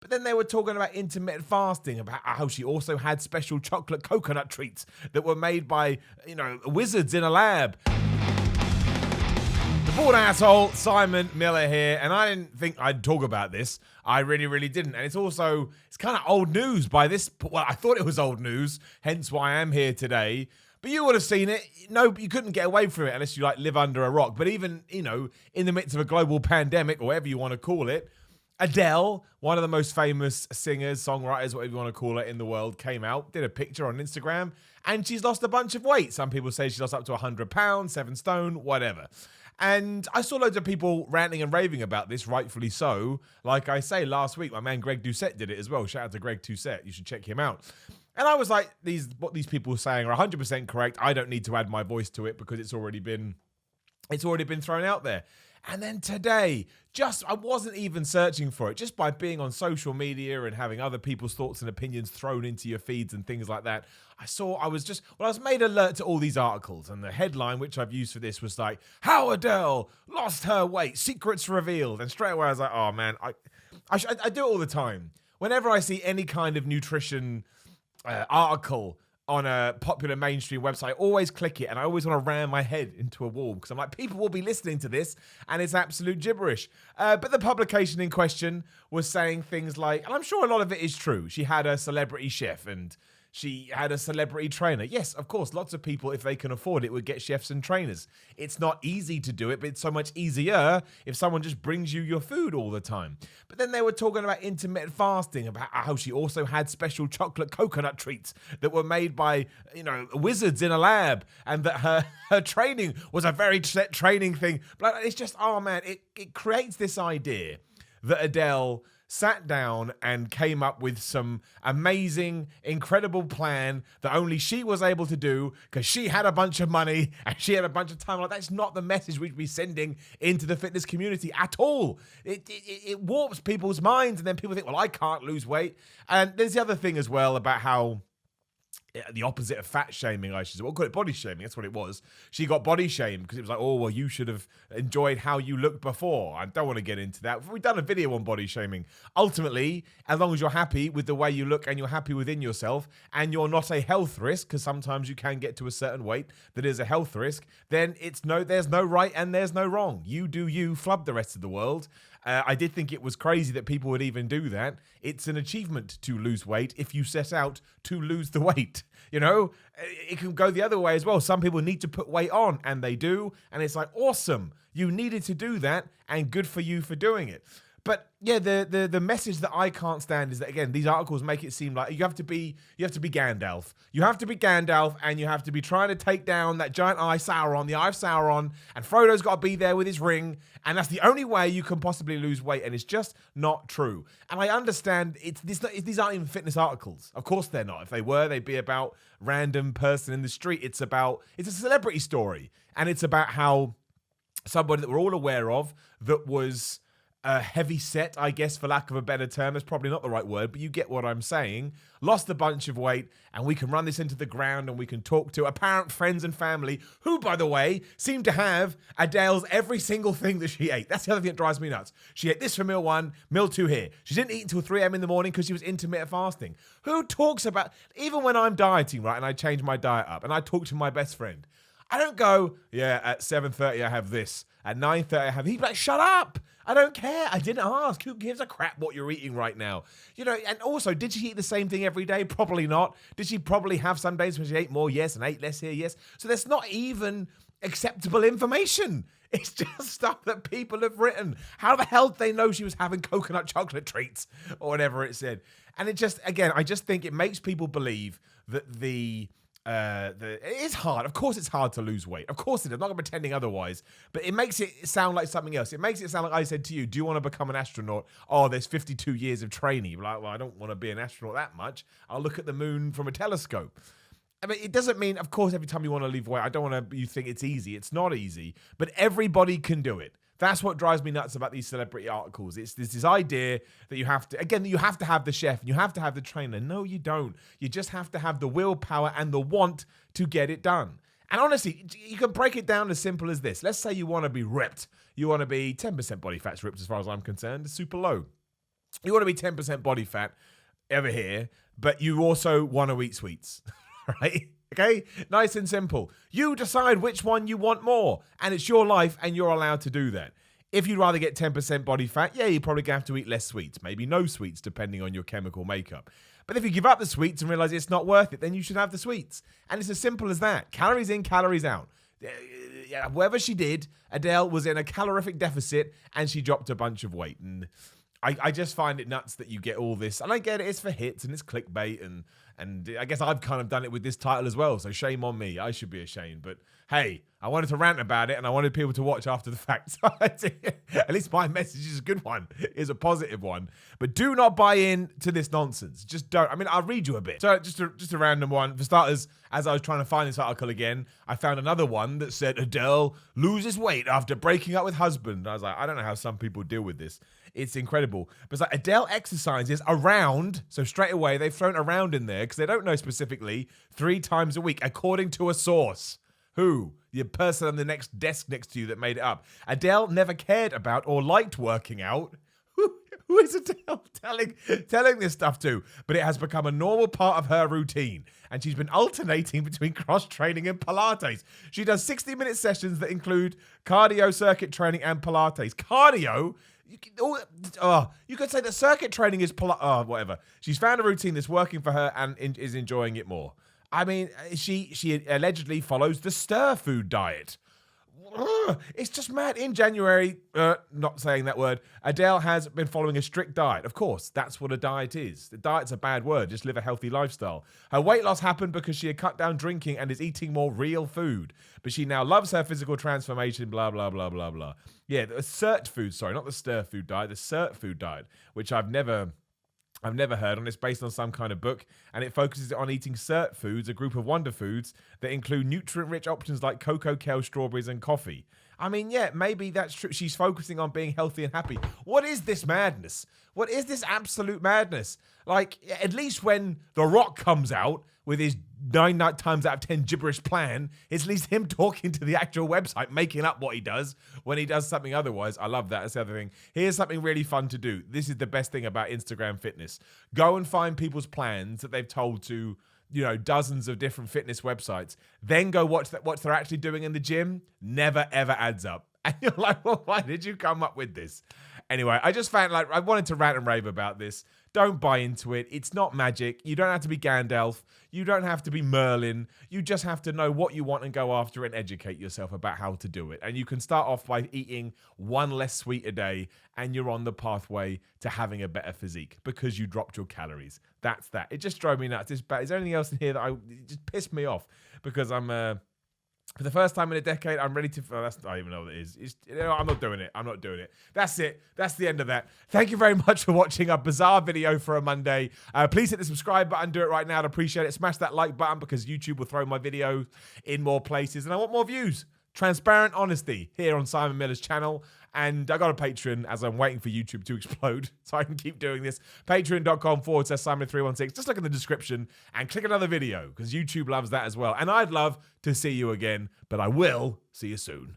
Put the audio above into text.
But then they were talking about intermittent fasting, about how she also had special chocolate coconut treats that were made by, wizards in a lab. The bald asshole, Simon Miller here, and I didn't think I'd talk about this. I really, really didn't. And it's kind of old news by this. Well, I thought it was old news, hence why I am here today. But you would have seen it. No, you couldn't get away from it unless you live under a rock. But even, in the midst of a global pandemic, or whatever you want to call it, Adele, one of the most famous singers, songwriters, whatever you want to call it in the world, came out, did a picture on Instagram, and she's lost a bunch of weight. Some people say she lost up to 100 pounds, 7 stone, whatever. And I saw loads of people ranting and raving about this, rightfully so. Like I say, last week, my man Greg Doucette did it as well. Shout out to Greg Doucette. You should check him out. And I was like, what these people are saying are 100% correct. I don't need to add my voice to it because it's already been thrown out there. And then today, I wasn't even searching for it, just by being on social media and having other people's thoughts and opinions thrown into your feeds and things like that, I was made alert to all these articles, and the headline, which I've used for this, was like, how Adele lost her weight, secrets revealed. And straight away I was like, oh man, I do it all the time. Whenever I see any kind of nutrition article on a popular mainstream website, I always click it, and I always want to ram my head into a wall because I'm like, people will be listening to this and it's absolute gibberish. But the publication in question was saying things like, and I'm sure a lot of it is true, she had a celebrity chef and she had a celebrity trainer. Yes, of course, lots of people, if they can afford it, would get chefs and trainers. It's not easy to do it, but it's so much easier if someone just brings you your food all the time. But then they were talking about intermittent fasting, about how she also had special chocolate coconut treats that were made by, wizards in a lab, and that her training was a very set training thing. But it's just, oh man, it creates this idea that Adele sat down and came up with some amazing, incredible plan that only she was able to do because she had a bunch of money and she had a bunch of time. Like, that's not the message we'd be sending into the fitness community at all. It warps people's minds, and then people think, well, I can't lose weight. And there's the other thing as well about how the opposite of fat shaming, I should say. We'll call it body shaming. That's what it was. She got body shamed because it was like, oh, well, you should have enjoyed how you looked before. I don't want to get into that. We've done a video on body shaming. Ultimately, as long as you're happy with the way you look and you're happy within yourself and you're not a health risk, because sometimes you can get to a certain weight that is a health risk, then there's no right and there's no wrong. You do you, flub the rest of the world. I did think it was crazy that people would even do that. It's an achievement to lose weight if you set out to lose the weight. It can go the other way as well. Some people need to put weight on, and they do. And it's like, awesome. You needed to do that, and good for you for doing it. But yeah, the message that I can't stand is that, again, these articles make it seem like you have to be Gandalf. You have to be Gandalf, and you have to be trying to take down that giant eye Sauron, the Eye of Sauron, and Frodo's got to be there with his ring, and that's the only way you can possibly lose weight, and it's just not true. And I understand these aren't even fitness articles. Of course they're not. If they were, they'd be about random person in the street. It's a celebrity story, and it's about how somebody that we're all aware of that was heavy set, I guess, for lack of a better term. That's probably not the right word, but you get what I'm saying. Lost a bunch of weight, and we can run this into the ground, and we can talk to apparent friends and family who, by the way, seem to have Adele's every single thing that she ate. That's the other thing that drives me nuts. She ate this for meal 1, meal 2 here. She didn't eat until 3 a.m. in the morning because she was intermittent fasting. Who talks about, even when I'm dieting, right, and I change my diet up, and I talk to my best friend, I don't go, yeah, at 7:30 I have this. At 9:30 I have, he'd be like, shut up. I don't care. I didn't ask. Who gives a crap what you're eating right now? And also, did she eat the same thing every day? Probably not. Did she probably have some days when she ate more? Yes. And ate less here? Yes. So that's not even acceptable information. It's just stuff that people have written. How the hell did they know she was having coconut chocolate treats or whatever it said? And it just, again, I just think it makes people believe that it is hard. Of course it's hard to lose weight. Of course it is. I'm not pretending otherwise. But it makes it sound like something else. It makes it sound like I said to you, do you want to become an astronaut? Oh, there's 52 years of training. You're like, well, I don't want to be an astronaut that much. I'll look at the moon from a telescope. I mean, it doesn't mean, of course, every time you want to lose weight, I don't want you think it's easy. It's not easy. But everybody can do it. That's what drives me nuts about these celebrity articles. It's this idea that you have to have the chef and you have to have the trainer. No, you don't. You just have to have the willpower and the want to get it done. And honestly, you can break it down as simple as this. Let's say you want to be ripped. You want to be 10% body fat's ripped as far as I'm concerned. It's super low. You want to be 10% body fat over here, but you also want to eat sweets, right? Okay? Nice and simple. You decide which one you want more, and it's your life, and you're allowed to do that. If you'd rather get 10% body fat, yeah, you're probably going to have to eat less sweets, maybe no sweets, depending on your chemical makeup. But if you give up the sweets and realize it's not worth it, then you should have the sweets. And it's as simple as that. Calories in, calories out. Whatever she did, Adele was in a calorific deficit, and she dropped a bunch of weight. And I just find it nuts that you get all this. And I get it, it's for hits and it's clickbait. And I guess I've kind of done it with this title as well. So shame on me. I should be ashamed. But hey, I wanted to rant about it and I wanted people to watch after the fact. At least my message is a good one. It's a positive one. But do not buy in to this nonsense. Just don't. I mean, I'll read you a bit. So just a random one. For starters, as I was trying to find this article again, I found another one that said Adele loses weight after breaking up with husband. I was like, I don't know how some people deal with this. It's incredible. But it's like Adele exercises around, so straight away they've thrown around in there because they don't know specifically 3 times a week, according to a source. Who? The person on the next desk next to you that made it up. Adele never cared about or liked working out. Who is Adele telling this stuff to? But it has become a normal part of her routine. And she's been alternating between cross-training and Pilates. She does 60-minute sessions that include cardio, circuit training, and Pilates. Cardio? You could say that circuit training is whatever. She's found a routine that's working for her and is enjoying it more. I mean, she allegedly follows the stir food diet. It's just mad. In January, not saying that word, Adele has been following a strict diet. Of course, that's what a diet is. The diet's a bad word. Just live a healthy lifestyle. Her weight loss happened because she had cut down drinking and is eating more real food. But she now loves her physical transformation, blah, blah, blah, blah, blah. Yeah, the cert food, sorry, not the stir food diet, the cert food diet, which I've never heard on. It's based on some kind of book, and it focuses on eating cert foods, a group of wonder foods that include nutrient-rich options like cocoa, kale, strawberries, and coffee. I mean, yeah, maybe that's true. She's focusing on being healthy and happy. What is this madness? What is this absolute madness? Like, at least when The Rock comes out with his 9 times out of 10 gibberish plan, it's at least him talking to the actual website, making up what he does when he does something otherwise. I love that. That's the other thing. Here's something really fun to do. This is the best thing about Instagram fitness. Go and find people's plans that they've told to, dozens of different fitness websites. Then go watch what they're actually doing in the gym. Never, ever adds up. And you're like, well, why did you come up with this? Anyway, I just found I wanted to rant and rave about this. Don't buy into it. It's not magic. You don't have to be Gandalf. You don't have to be Merlin. You just have to know what you want and go after it and educate yourself about how to do it. And you can start off by eating 1 less sweet a day, and you're on the pathway to having a better physique because you dropped your calories. That's that. It just drove me nuts. Is there anything else in here that it just pissed me off because I'm for the first time in a decade, I'm ready to... I don't even know what it is. I'm not doing it. I'm not doing it. That's it. That's the end of that. Thank you very much for watching a bizarre video for a Monday. Please hit the subscribe button. Do it right now. I'd appreciate it. Smash that like button because YouTube will throw my video in more places. And I want more views. Transparent honesty here on Simon Miller's channel. And I got a Patreon as I'm waiting for YouTube to explode so I can keep doing this. Patreon.com/Simon316. Just look in the description and click another video because YouTube loves that as well. And I'd love to see you again, but I will see you soon.